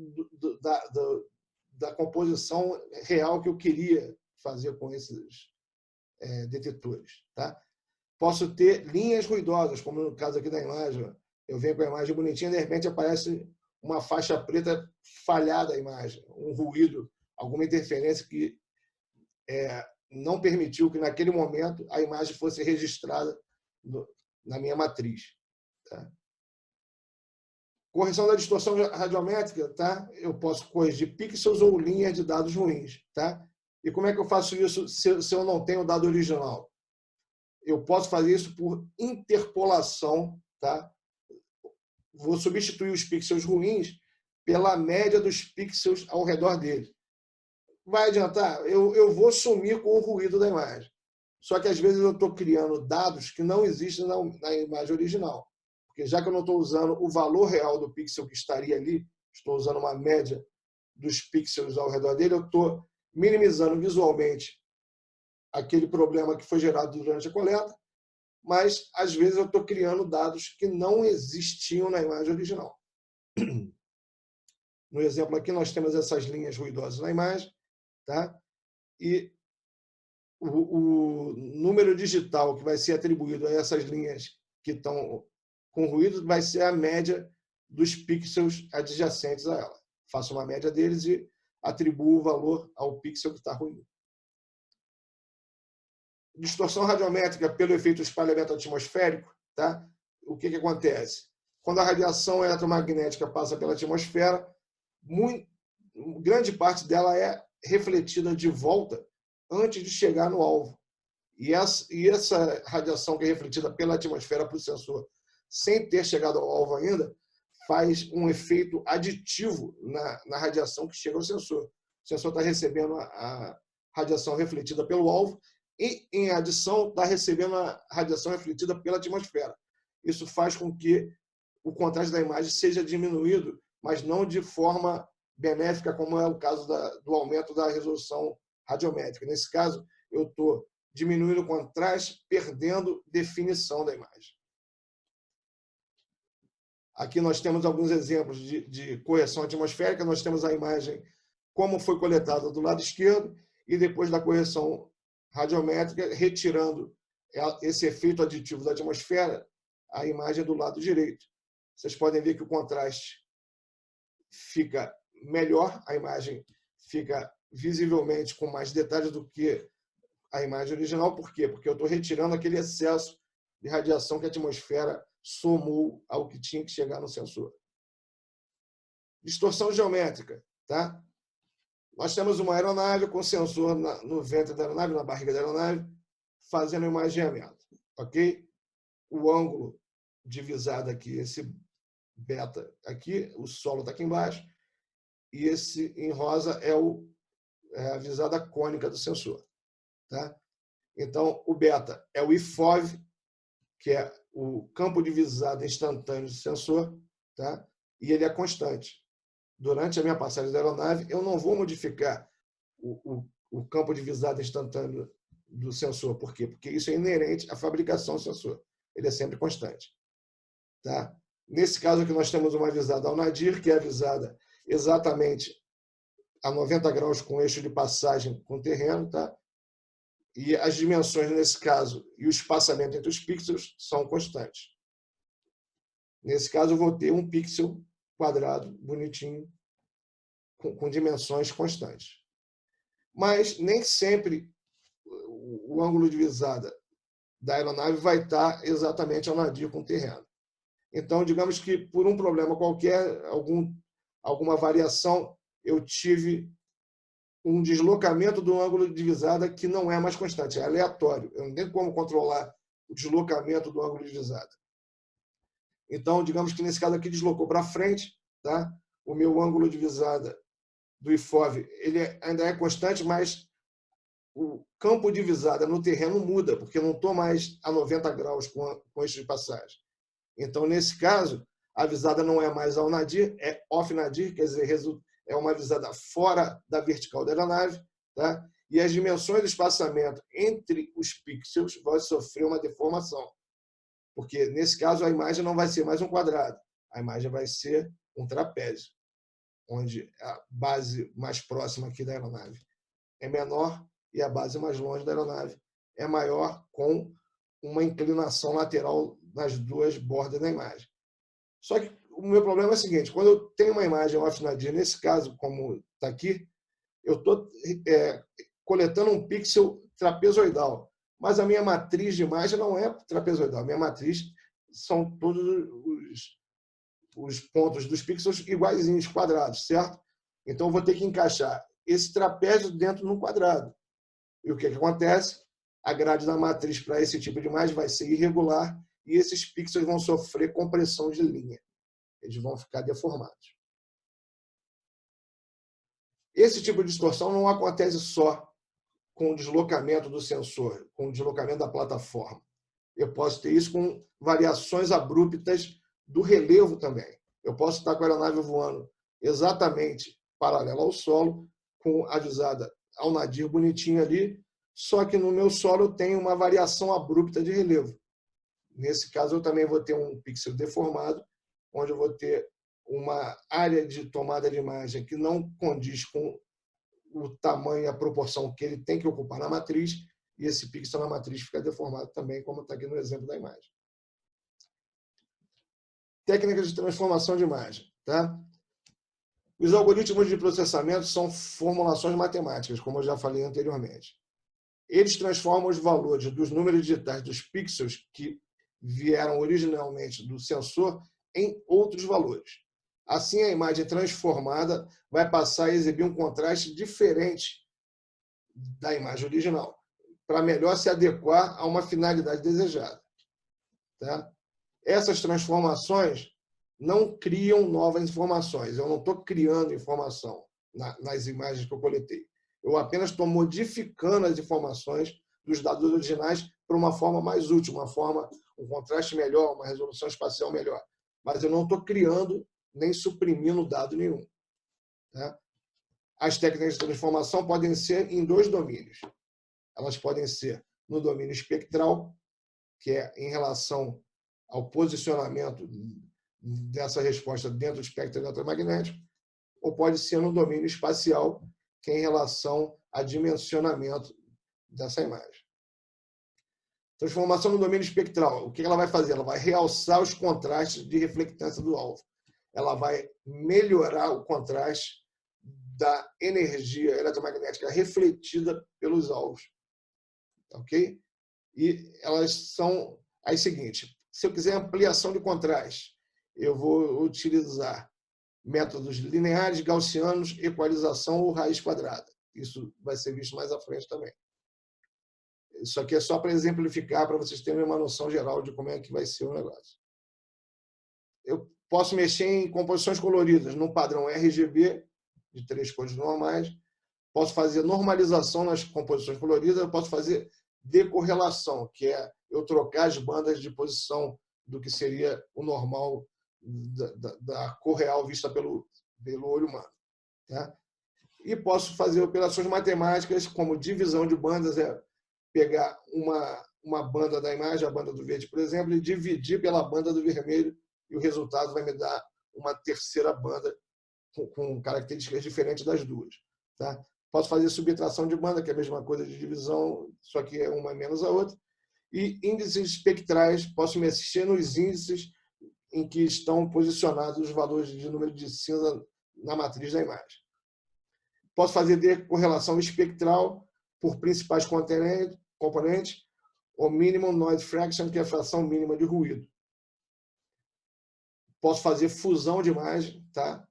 da composição real que eu queria fazer com esses detetores. Tá? Posso ter linhas ruidosas, como no caso aqui da imagem. Eu venho com a imagem bonitinha, de repente aparece uma faixa preta falhada a imagem, um ruído, alguma interferência que não permitiu que, naquele momento, a imagem fosse registrada na minha matriz. Tá? Correção da distorção radiométrica, tá? Eu posso corrigir pixels ou linhas de dados ruins. Tá? E como é que eu faço isso se eu não tenho o dado original? Eu posso fazer isso por interpolação. Tá? Vou substituir os pixels ruins pela média dos pixels ao redor dele. Vai adiantar? Eu vou sumir com o ruído da imagem. Só que, às vezes, eu estou criando dados que não existem na imagem original. Porque, já que eu não estou usando o valor real do pixel que estaria ali, estou usando uma média dos pixels ao redor dele, eu estou minimizando visualmente aquele problema que foi gerado durante a coleta, mas, às vezes, eu estou criando dados que não existiam na imagem original. No exemplo aqui, nós temos essas linhas ruidosas na imagem, tá? E o número digital que vai ser atribuído a essas linhas que estão com ruído vai ser a média dos pixels adjacentes a ela. Faço uma média deles e atribuo o valor ao pixel que está ruindo. Distorção radiométrica pelo efeito espalhamento atmosférico, tá? O que acontece? Quando a radiação eletromagnética passa pela atmosfera, grande parte dela é refletida de volta antes de chegar no alvo. E essa radiação que é refletida pela atmosfera para o sensor, sem ter chegado ao alvo ainda, faz um efeito aditivo na radiação que chega ao sensor. O sensor está recebendo a radiação refletida pelo alvo e, em adição, está recebendo a radiação refletida pela atmosfera. Isso faz com que o contraste da imagem seja diminuído, mas não de forma benéfica, como é o caso do aumento da resolução radiométrica. Nesse caso, eu estou diminuindo o contraste, perdendo definição da imagem. Aqui nós temos alguns exemplos de correção atmosférica. Nós temos a imagem como foi coletada do lado esquerdo e depois da correção radiométrica, retirando esse efeito aditivo da atmosfera, a imagem é do lado direito. Vocês podem ver que o contraste fica melhor, a imagem fica visivelmente com mais detalhes do que a imagem original. Por quê? Porque eu estou retirando aquele excesso de radiação que a atmosfera somou ao que tinha que chegar no sensor. Distorção geométrica, tá? Nós temos uma aeronave com sensor no ventre da aeronave, na barriga da aeronave, fazendo imageamento, ok? O ângulo divisado aqui, esse beta aqui, o solo está aqui embaixo, e esse em rosa é a visada cônica do sensor, tá? Então, o beta é o IFOV, que é o campo de visada instantâneo do sensor, tá? E ele é constante. Durante a minha passagem da aeronave, eu não vou modificar o campo de visada instantâneo do sensor. Por quê? Porque isso é inerente à fabricação do sensor. Ele é sempre constante, tá? Nesse caso aqui, nós temos uma visada ao nadir, que é a visada exatamente a 90 graus com eixo de passagem com o terreno, tá? E as dimensões, nesse caso, e o espaçamento entre os pixels são constantes. Nesse caso, eu vou ter um pixel quadrado, bonitinho, com dimensões constantes. Mas nem sempre o ângulo de visada da aeronave vai estar exatamente ao nadir com o terreno. Então, digamos que, por um problema qualquer, alguma variação, eu tive um deslocamento do ângulo de visada que não é mais constante, é aleatório. Eu não tenho como controlar o deslocamento do ângulo de visada. Então, digamos que nesse caso aqui deslocou para frente, tá? O meu ângulo de visada do IFOV ele ainda é constante, mas o campo de visada no terreno muda, porque eu não estou mais a 90 graus com eixo de passagem. Então, nesse caso, a visada não é mais ao nadir, é off-nadir, quer dizer, é uma visada fora da vertical da aeronave, tá? E as dimensões do espaçamento entre os pixels vão sofrer uma deformação. Porque, nesse caso, a imagem não vai ser mais um quadrado, a imagem vai ser um trapézio, onde a base mais próxima aqui da aeronave é menor e a base mais longe da aeronave é maior, com uma inclinação lateral nas duas bordas da imagem. Só que o meu problema é o seguinte: quando eu tenho uma imagem off-nadir, nesse caso, como está aqui, eu estou coletando um pixel trapezoidal, mas a minha matriz de imagem não é trapezoidal. A minha matriz são todos os pontos dos pixels iguaizinhos, quadrados, certo? Então, eu vou ter que encaixar esse trapézio dentro de um quadrado. E o que acontece? A grade da matriz para esse tipo de imagem vai ser irregular e esses pixels vão sofrer compressão de linha. Eles vão ficar deformados. Esse tipo de distorção não acontece só com o deslocamento do sensor, com o deslocamento da plataforma. Eu posso ter isso com variações abruptas do relevo também. Eu posso estar com a aeronave voando exatamente paralela ao solo, com avisada ao nadir bonitinho ali, só que no meu solo eu tenho uma variação abrupta de relevo. Nesse caso, eu também vou ter um pixel deformado, onde eu vou ter uma área de tomada de imagem que não condiz com o tamanho e a proporção que ele tem que ocupar na matriz, e esse pixel na matriz fica deformado também, como está aqui no exemplo da imagem. Técnicas de transformação de imagem. Tá? Os algoritmos de processamento são formulações matemáticas, como eu já falei anteriormente. Eles transformam os valores dos números digitais dos pixels que vieram originalmente do sensor em outros valores. Assim, a imagem transformada vai passar a exibir um contraste diferente da imagem original, para melhor se adequar a uma finalidade desejada. Tá? Essas transformações não criam novas informações. Eu não estou criando informação nas imagens que eu coletei. Eu apenas estou modificando as informações dos dados originais para uma forma mais útil, um contraste melhor, uma resolução espacial melhor. Mas eu não estou criando nem suprimindo dado nenhum. Tá? As técnicas de transformação podem ser em dois domínios. Elas podem ser no domínio espectral, que é em relação ao posicionamento dessa resposta dentro do espectro eletromagnético, ou pode ser no domínio espacial, que é em relação a dimensionamento dessa imagem. Transformação no domínio espectral. O que ela vai fazer? Ela vai realçar os contrastes de reflectância do alvo. Ela vai melhorar o contraste da energia eletromagnética refletida pelos alvos. Ok? E elas são as seguintes. Se eu quiser ampliação de contraste, eu vou utilizar métodos lineares, gaussianos, equalização ou raiz quadrada. Isso vai ser visto mais à frente também. Isso aqui é só para exemplificar, para vocês terem uma noção geral de como é que vai ser o negócio. Eu posso mexer em composições coloridas, no padrão RGB, de 3 cores normais. Posso fazer normalização nas composições coloridas. Eu posso fazer decorrelação, que é eu trocar as bandas de posição do que seria o normal da cor real vista pelo olho humano. Tá? E posso fazer operações matemáticas, como divisão de bandas, pegar uma banda da imagem, a banda do verde, por exemplo, e dividir pela banda do vermelho, e o resultado vai me dar uma terceira banda com características diferentes das duas. Tá? Posso fazer subtração de banda, que é a mesma coisa de divisão, só que é uma menos a outra. E índices espectrais, posso mexer nos índices em que estão posicionados os valores de número de cinza na matriz da imagem. Posso fazer decorrelação espectral por principais componentes, o minimum noise fraction, que é a fração mínima de ruído. Posso fazer fusão de imagem. Tá?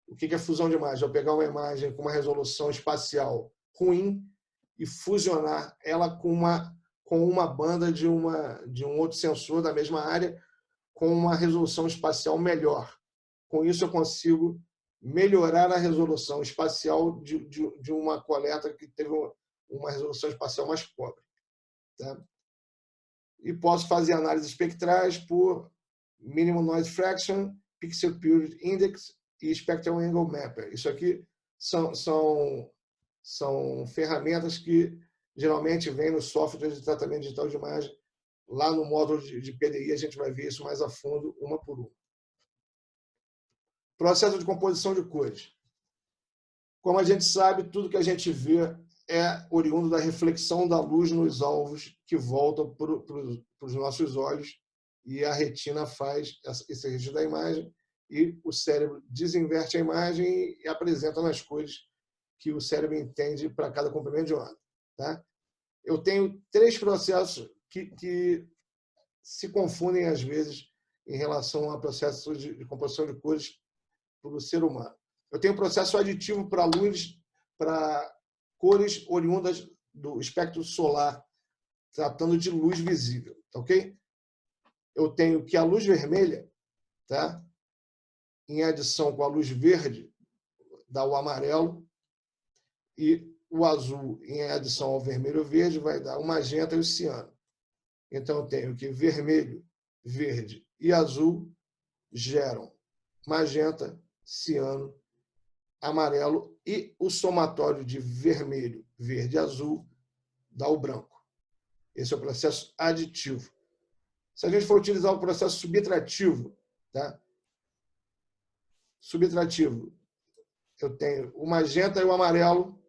O que é fusão de imagem? Eu pegar uma imagem com uma resolução espacial ruim e fusionar ela com uma banda de um outro sensor da mesma área com uma resolução espacial melhor. Com isso, eu consigo melhorar a resolução espacial de uma coleta que teve uma resolução espacial mais pobre. Tá? E posso fazer análises espectrais por Minimum Noise Fraction, Pixel Period Index e Spectral Angle Mapper. Isso aqui são ferramentas que geralmente vêm no software de tratamento digital de imagem. Lá no módulo de PDI a gente vai ver isso mais a fundo, uma por uma. Processo de composição de cores. Como a gente sabe, tudo que a gente vê é oriundo da reflexão da luz nos alvos que voltam para os nossos olhos, e a retina faz esse registro da imagem, e o cérebro desinverte a imagem e apresenta nas cores que o cérebro entende para cada comprimento de onda. Tá? Eu tenho 3 processos que se confundem, às vezes, em relação a processos de composição de cores para o ser humano. Eu tenho um processo aditivo para luz, para cores oriundas do espectro solar, tratando de luz visível. Tá, ok? Eu tenho que a luz vermelha, tá? Em adição com a luz verde, dá o amarelo, e o azul, em adição ao vermelho verde, vai dar o magenta e o ciano. Então, eu tenho que vermelho, verde e azul geram magenta, ciano amarelo e o somatório de vermelho, verde e azul dá o branco. Esse é o processo aditivo. Se a gente for utilizar o processo subtrativo, tá? Subtrativo, eu tenho o magenta e o amarelo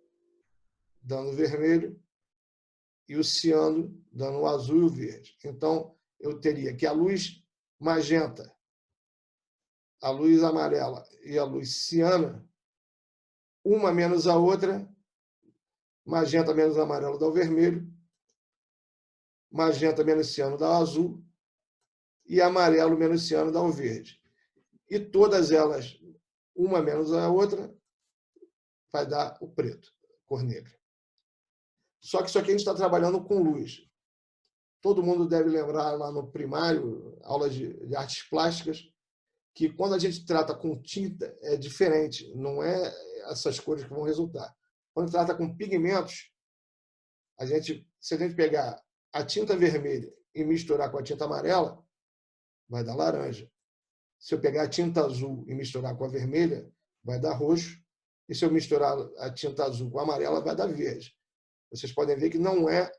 dando vermelho e o ciano dando o azul e o verde. Então, eu teria que a luz magenta, a luz amarela e a luz ciana, uma menos a outra, magenta menos amarelo dá o vermelho, magenta menos ciano dá o azul e amarelo menos ciano dá o verde. E todas elas, uma menos a outra, vai dar o preto, cor negra. Só que isso aqui a gente está trabalhando com luz. Todo mundo deve lembrar lá no primário, aulas de artes plásticas, que quando a gente trata com tinta é diferente, não é essas cores que vão resultar. Quando trata com pigmentos, se a gente pegar a tinta vermelha e misturar com a tinta amarela, vai dar laranja. Se eu pegar a tinta azul e misturar com a vermelha, vai dar roxo. E se eu misturar a tinta azul com a amarela, vai dar verde. Vocês podem ver que não é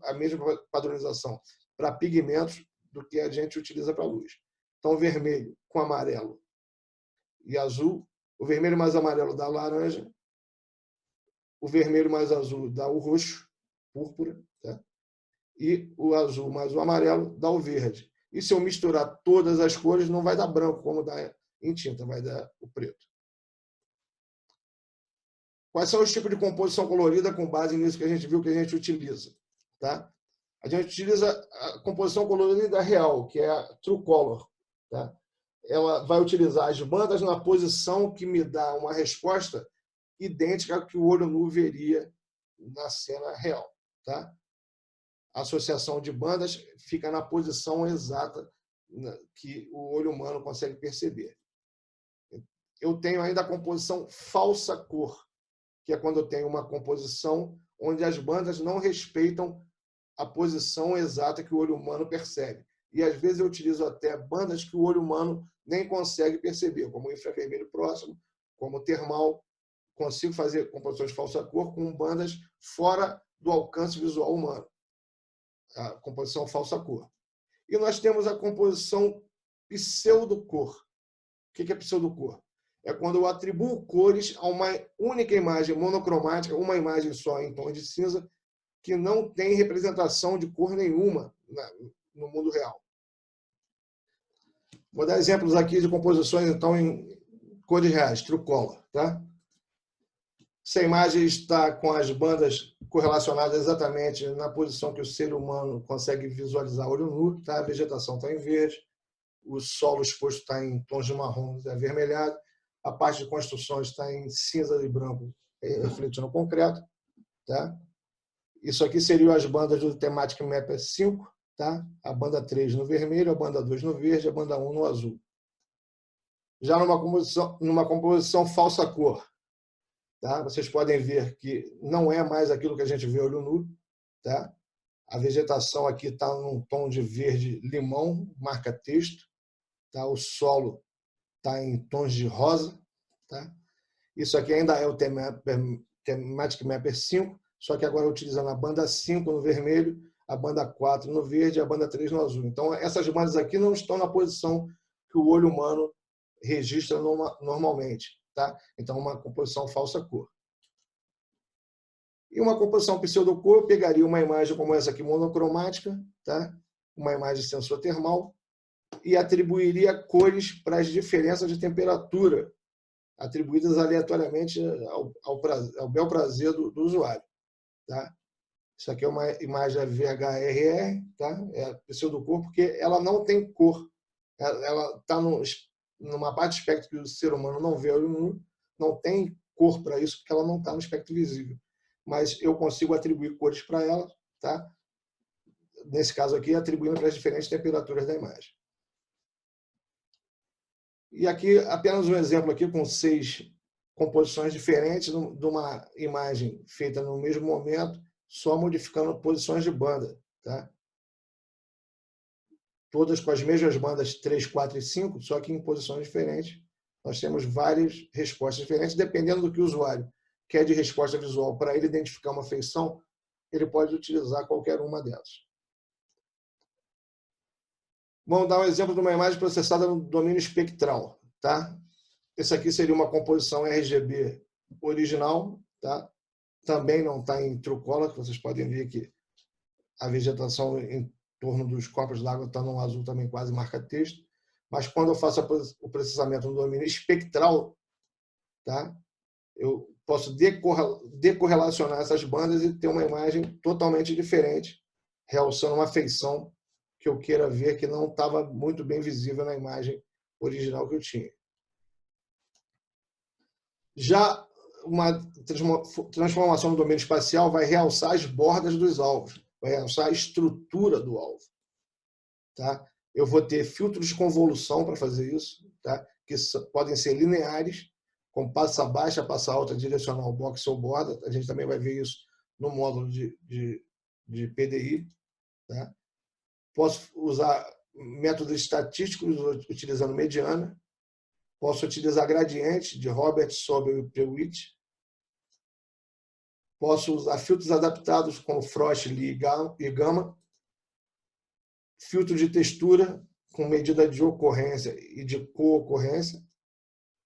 a mesma padronização para pigmentos do que a gente utiliza para luz. Então, vermelho com amarelo e azul, o vermelho mais amarelo dá laranja, o vermelho mais azul dá o roxo, púrpura, tá? E o azul mais o amarelo dá o verde. E se eu misturar todas as cores, não vai dar branco, como dá em tinta, vai dar o preto. Quais são os tipos de composição colorida com base nisso que a gente viu que a gente utiliza? Tá? A gente utiliza a composição colorida real, que é a True Color. Tá? Ela vai utilizar as bandas na posição que me dá uma resposta idêntica ao que o olho nu veria na cena real. Tá? A associação de bandas fica na posição exata que o olho humano consegue perceber. Eu tenho ainda a composição falsa cor, que é quando eu tenho uma composição onde as bandas não respeitam a posição exata que o olho humano percebe. E, às vezes, eu utilizo até bandas que o olho humano nem consegue perceber, como o infravermelho próximo, como o termal. Consigo fazer composições de falsa cor com bandas fora do alcance visual humano. A composição falsa cor. E nós temos a composição pseudocor. O que é pseudocor? É quando eu atribuo cores a uma única imagem monocromática, uma imagem só em tom de cinza, que não tem representação de cor nenhuma no mundo real. Vou dar exemplos aqui de composições, então, em cores reais, True Color. Tá? Essa imagem está com as bandas correlacionadas exatamente na posição que o ser humano consegue visualizar olho nu. Tá? A vegetação está em verde, o solo exposto está em tons de marrom avermelhado, a parte de construções está em cinza e branco, refletindo o concreto. Tá? Isso aqui seriam as bandas do Thematic Mapper 5, tá? A banda 3 no vermelho, a banda 2 no verde, a banda 1 no azul. Já numa composição falsa cor, tá? Vocês podem ver que não é mais aquilo que a gente vê olho nu. Tá? A vegetação aqui está num tom de verde limão, marca texto. Tá? O solo está em tons de rosa. Tá? Isso aqui ainda é o Thematic Mapper 5, só que agora utilizando a banda 5 no vermelho, a banda 4 no verde e a banda 3 no azul. Então, essas bandas aqui não estão na posição que o olho humano registra normalmente. Tá? Então, uma composição falsa cor. E uma composição pseudocor, eu pegaria uma imagem como essa aqui, monocromática, tá? Uma imagem sensor-termal, e atribuiria cores para as diferenças de temperatura, atribuídas aleatoriamente ao bel prazer do usuário. Tá? Isso aqui é uma imagem VHRR, tá? É pseudocor, porque ela não tem cor. Ela está numa parte do espectro que o ser humano não vê, não tem cor para isso, porque ela não está no espectro visível. Mas eu consigo atribuir cores para ela, tá? Nesse caso aqui, atribuindo para as diferentes temperaturas da imagem. E aqui, apenas um exemplo aqui com 6 composições diferentes de uma imagem feita no mesmo momento, só modificando posições de banda. Tá? Todas com as mesmas bandas 3, 4 e 5, só que em posições diferentes, nós temos várias respostas diferentes, dependendo do que o usuário quer de resposta visual para ele identificar uma feição, ele pode utilizar qualquer uma delas. Vamos dar um exemplo de uma imagem processada no domínio espectral. Tá? Esse aqui seria uma composição RGB original. Tá? Também não está em True Color, que vocês podem ver que a vegetação em torno dos corpos d'água está no azul também quase marca texto. Mas quando eu faço o processamento no domínio espectral, tá? Eu posso decorrelacionar essas bandas e ter uma imagem totalmente diferente, realçando uma feição que eu queira ver que não estava muito bem visível na imagem original que eu tinha. Já uma transformação no domínio espacial vai realçar as bordas dos alvos, vai realçar a estrutura do alvo. Tá? Eu vou ter filtros de convolução para fazer isso, tá? Que podem ser lineares, com passa baixa, passa alta, direcional, box ou borda. A gente também vai ver isso no módulo de PDI. Tá? Posso usar métodos estatísticos utilizando mediana. Posso utilizar gradiente de Roberts, Sobel e Prewitt. Posso usar filtros adaptados como Frost, Lee e Gama. Filtro de textura com medida de ocorrência e de co-ocorrência.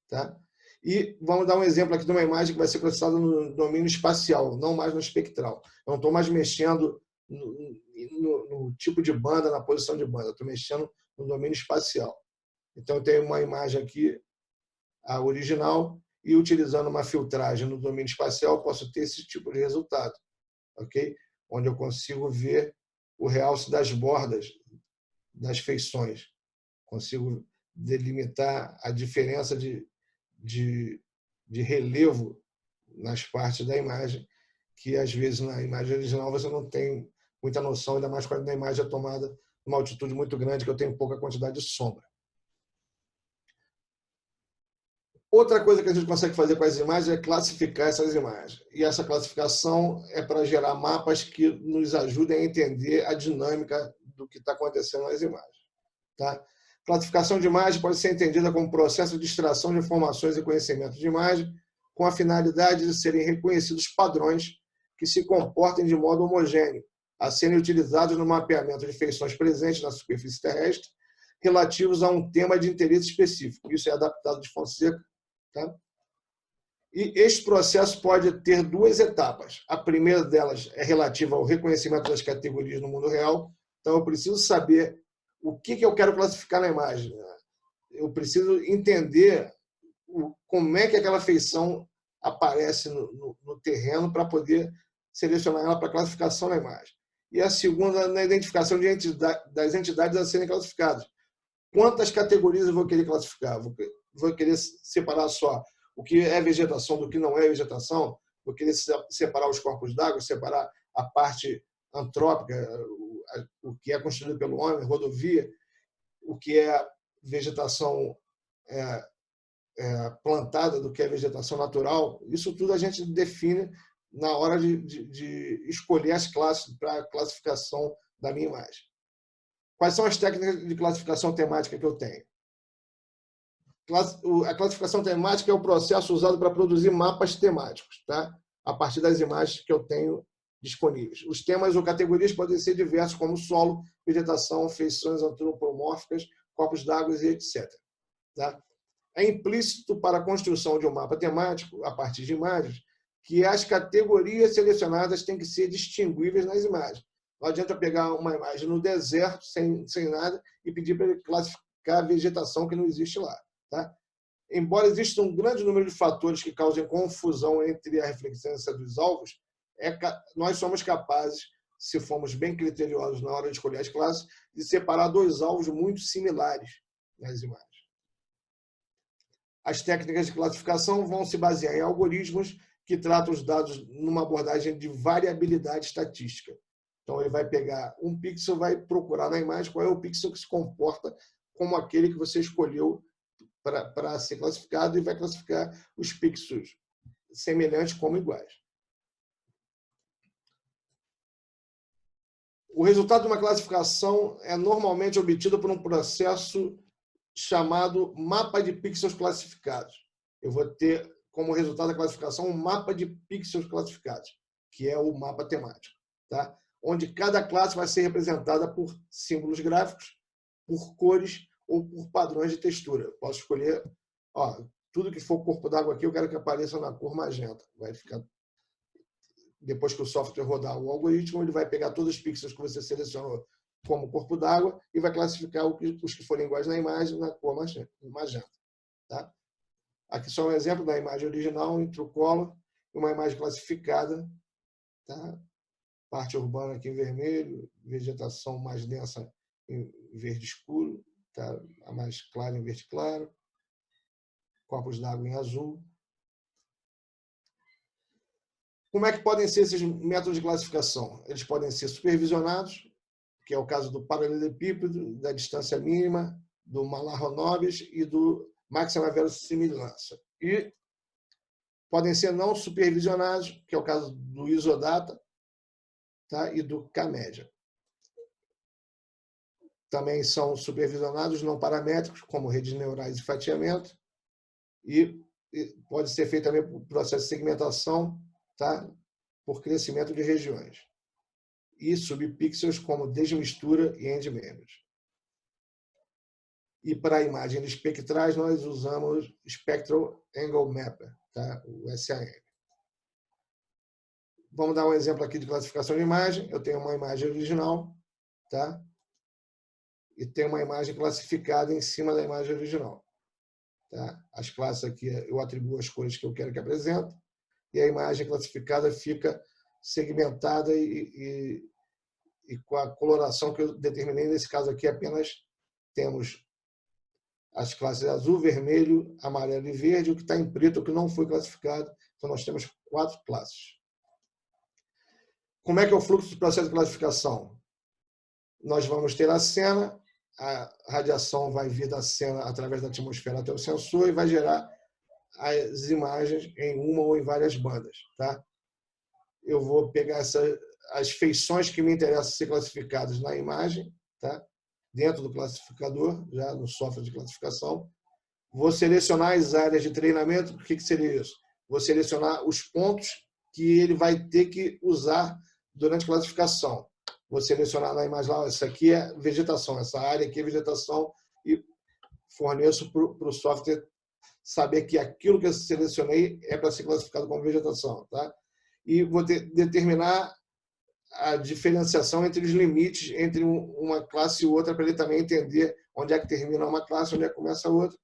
Tá? E vamos dar um exemplo aqui de uma imagem que vai ser processada no domínio espacial, não mais no espectral. Eu não estou mais mexendo no tipo de banda, na posição de banda. Eu estou mexendo no domínio espacial. Então, eu tenho uma imagem aqui, a original, e utilizando uma filtragem no domínio espacial, posso ter esse tipo de resultado. Okay? Onde eu consigo ver o realce das bordas das feições. Consigo delimitar a diferença de relevo nas partes da imagem, que às vezes na imagem original você não tem muita noção, ainda mais quando a imagem é tomada numa altitude muito grande, que eu tenho pouca quantidade de sombra. Outra coisa que a gente consegue fazer com as imagens é classificar essas imagens. E essa classificação é para gerar mapas que nos ajudem a entender a dinâmica do que está acontecendo nas imagens. Tá? Classificação de imagem pode ser entendida como processo de extração de informações e conhecimento de imagem, com a finalidade de serem reconhecidos padrões que se comportem de modo homogêneo, a serem utilizados no mapeamento de feições presentes na superfície terrestre, relativos a um tema de interesse específico. Isso é adaptado de Fonseca. Tá? E este processo pode ter duas etapas. A primeira delas é relativa ao reconhecimento das categorias no mundo real. Então, eu preciso saber o que eu quero classificar na imagem. Eu preciso entender como é que aquela feição aparece no terreno para poder selecionar ela para classificação na imagem. E a segunda, na identificação das entidades a serem classificadas. Quantas categorias eu vou querer classificar? Vou querer separar só o que é vegetação do que não é vegetação? Vou querer separar os corpos d'água, separar a parte antrópica, o que é construído pelo homem, rodovia, o que é vegetação plantada, do que é vegetação natural. Isso tudo a gente define na hora de escolher as classes para a classificação da minha imagem. Quais são as técnicas de classificação temática que eu tenho? A classificação temática é o processo usado para produzir mapas temáticos, tá? A partir das imagens que eu tenho disponíveis. Os temas ou categorias podem ser diversos, como solo, vegetação, feições antropomórficas, corpos d'água e etc. Tá? É implícito para a construção de um mapa temático, a partir de imagens, que as categorias selecionadas têm que ser distinguíveis nas imagens. Não adianta pegar uma imagem no deserto, sem nada, e pedir para ele classificar a vegetação que não existe lá. Tá? Embora exista um grande número de fatores que causem confusão entre a reflexência dos alvos, nós somos capazes, se formos bem criteriosos na hora de escolher as classes, de separar dois alvos muito similares nas imagens. As técnicas de classificação vão se basear em algoritmos que tratam os dados numa abordagem de variabilidade estatística. Então, ele vai pegar um pixel, vai procurar na imagem qual é o pixel que se comporta como aquele que você escolheu para ser classificado e vai classificar os pixels semelhantes como iguais. O resultado de uma classificação é normalmente obtido por um processo chamado mapa de pixels classificados. Eu vou ter como resultado da classificação um mapa de pixels classificados, que é o mapa temático, tá? Onde cada classe vai ser representada por símbolos gráficos, por cores ou por padrões de textura. Eu posso escolher, tudo que for corpo d'água aqui, eu quero que apareça na cor magenta. Vai ficar, depois que o software rodar o algoritmo, ele vai pegar todos os pixels que você selecionou como corpo d'água e vai classificar os que forem iguais na imagem na cor magenta. Tá? Aqui só um exemplo da imagem original em Truecaller, uma imagem classificada, tá? Parte urbana aqui em vermelho, vegetação mais densa em verde escuro, tá? A mais clara em verde claro, corpos d'água em azul. Como é que podem ser esses métodos de classificação? Eles podem ser supervisionados, que é o caso do paralelepípedo, da distância mínima, do Mallarhonobis e do máxima verossimilhança. E podem ser não supervisionados, que é o caso do Isodata, tá? E do K-média. Também são supervisionados não paramétricos, como redes neurais de fatiamento, e pode ser feito também por processo de segmentação, tá? Por crescimento de regiões. E subpixels como desmistura e endmemories. E para a imagem espectrais, nós usamos Spectral Angle Mapper, tá? O SAM. Vamos dar um exemplo aqui de classificação de imagem. Eu tenho uma imagem original, tá? E tem uma imagem classificada em cima da imagem original. Tá? As classes aqui, eu atribuo as cores que eu quero que apresente, e a imagem classificada fica segmentada e com a coloração que eu determinei. Nesse caso aqui, apenas temos as classes azul, vermelho, amarelo e verde, o que está em preto, o que não foi classificado. Então, nós temos 4 classes. Como é que é o fluxo do processo de classificação? Nós vamos ter a cena, a radiação vai vir da cena através da atmosfera até o sensor e vai gerar as imagens em uma ou em várias bandas. Tá? Eu vou pegar as feições que me interessam ser classificadas na imagem, tá? Dentro do classificador, já no software de classificação. Vou selecionar as áreas de treinamento. O que seria isso? Vou selecionar os pontos que ele vai ter que usar durante a classificação. Vou selecionar na imagem lá, isso aqui é vegetação, essa área aqui é vegetação, e forneço para o software saber que aquilo que eu selecionei é para ser classificado como vegetação. Tá? E vou determinar a diferenciação entre os limites entre uma classe e outra, para ele também entender onde é que termina uma classe, onde é que começa a outra.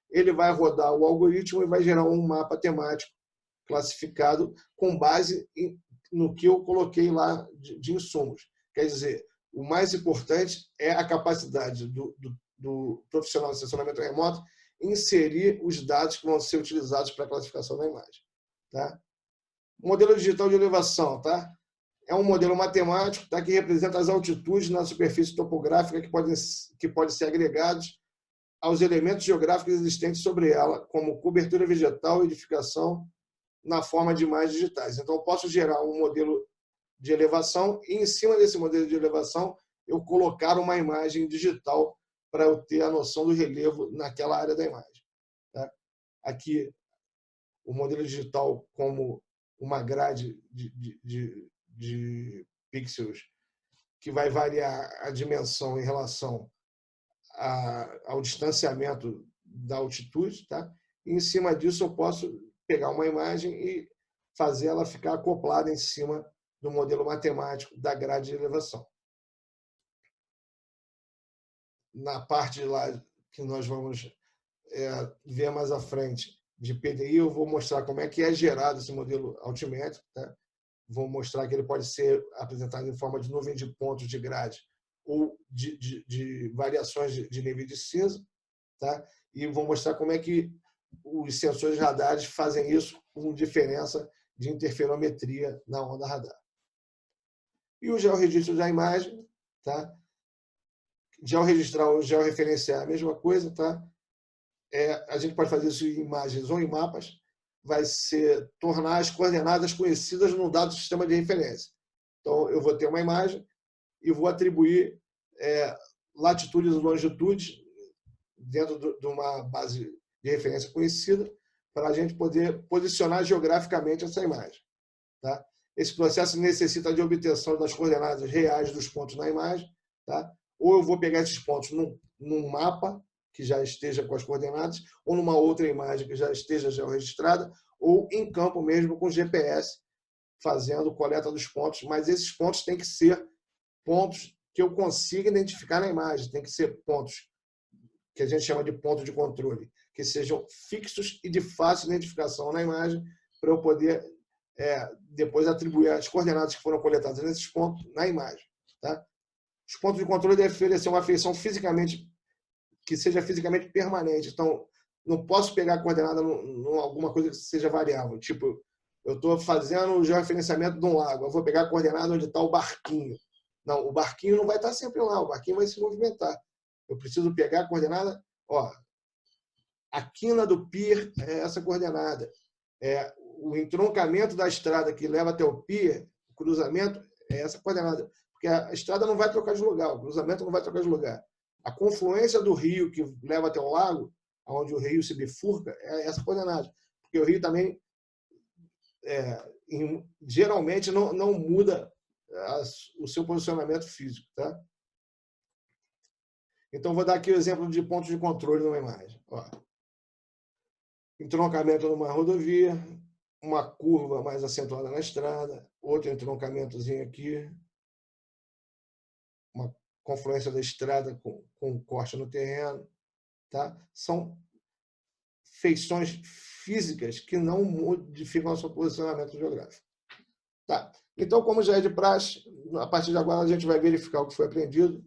Ele vai rodar o algoritmo e vai gerar um mapa temático classificado com base no que eu coloquei lá de insumos. Quer dizer, o mais importante é a capacidade do profissional de sensoriamento remoto inserir os dados que vão ser utilizados para a classificação da imagem. Tá? Modelo digital de elevação, tá? É um modelo matemático, tá? Que representa as altitudes na superfície topográfica que podem ser agregados aos elementos geográficos existentes sobre ela, como cobertura vegetal e edificação, na forma de imagens digitais. Então, eu posso gerar um modelo de elevação e, em cima desse modelo de elevação, eu colocar uma imagem digital para eu ter a noção do relevo naquela área da imagem. Tá? Aqui, o modelo digital como uma grade de pixels que vai variar a dimensão em relação ao distanciamento da altitude. Tá? E, em cima disso, eu posso pegar uma imagem e fazer ela ficar acoplada em cima do modelo matemático da grade de elevação. Na parte lá que nós vamos ver mais à frente de PDI, eu vou mostrar como é que é gerado esse modelo altimétrico. Tá? Vou mostrar que ele pode ser apresentado em forma de nuvem de pontos de grade ou de variações de nível de cinza. Tá? E vou mostrar como é que os sensores radares fazem isso com diferença de interferometria na onda radar. E o georregistro da imagem, tá? Georregistrar ou georreferenciar é a mesma coisa, tá? A gente pode fazer isso em imagens ou em mapas, vai ser tornar as coordenadas conhecidas no dado sistema de referência. Então, eu vou ter uma imagem e vou atribuir latitudes e longitudes dentro de uma base de referência conhecida, para a gente poder posicionar geograficamente essa imagem. Tá? Esse processo necessita de obtenção das coordenadas reais dos pontos na imagem. Tá? Ou eu vou pegar esses pontos num mapa, que já esteja com as coordenadas, ou numa outra imagem que já esteja georregistrada, ou em campo mesmo com GPS, fazendo coleta dos pontos. Mas esses pontos têm que ser pontos que eu consiga identificar na imagem, tem que ser pontos que a gente chama de ponto de controle, que sejam fixos e de fácil identificação na imagem, para eu poder depois atribuir as coordenadas que foram coletadas nesses pontos na imagem. Tá? Os pontos de controle devem oferecer uma feição que seja fisicamente permanente. Então, não posso pegar a coordenada em alguma coisa que seja variável. Tipo, eu estou fazendo o georreferenciamento de um lago, eu vou pegar a coordenada onde está o barquinho. Não, o barquinho não vai estar sempre lá, o barquinho vai se movimentar. Eu preciso pegar a coordenada, a quina do pier é essa coordenada. O entroncamento da estrada que leva até o pier, o cruzamento, é essa coordenada. Porque a estrada não vai trocar de lugar, o cruzamento não vai trocar de lugar. A confluência do rio que leva até o lago, onde o rio se bifurca, é essa coordenada. Porque o rio também, geralmente, não muda o seu posicionamento físico. Tá? Então, vou dar aqui o exemplo de pontos de controle numa imagem. Entroncamento numa rodovia, uma curva mais acentuada na estrada, outro entroncamentozinho aqui, uma confluência da estrada com um corte no terreno. Tá? São feições físicas que não modificam o seu posicionamento geográfico. Tá? Então, como já é de praxe, a partir de agora a gente vai verificar o que foi aprendido.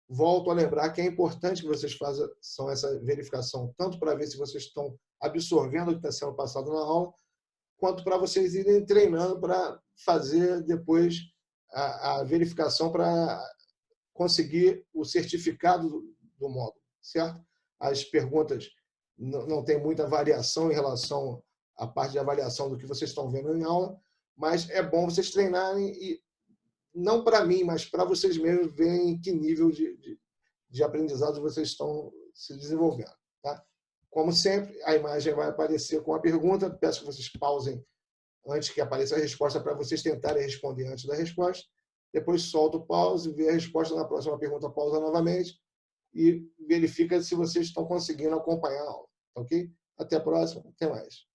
Volto a lembrar que é importante que vocês façam essa verificação, tanto para ver se vocês estão absorvendo o que está sendo passado na aula, quanto para vocês irem treinando para fazer depois a verificação para conseguir o certificado do módulo, certo? As perguntas não têm muita variação em relação à parte de avaliação do que vocês estão vendo em aula, mas é bom vocês treinarem e não para mim, mas para vocês mesmos verem que nível de aprendizado vocês estão se desenvolvendo. Tá? Como sempre, a imagem vai aparecer com a pergunta. Peço que vocês pausem antes que apareça a resposta para vocês tentarem responder antes da resposta. Depois solta o pause, vê a resposta na próxima pergunta, pausa novamente e verifica se vocês estão conseguindo acompanhar a aula. Ok? Até a próxima. Até mais.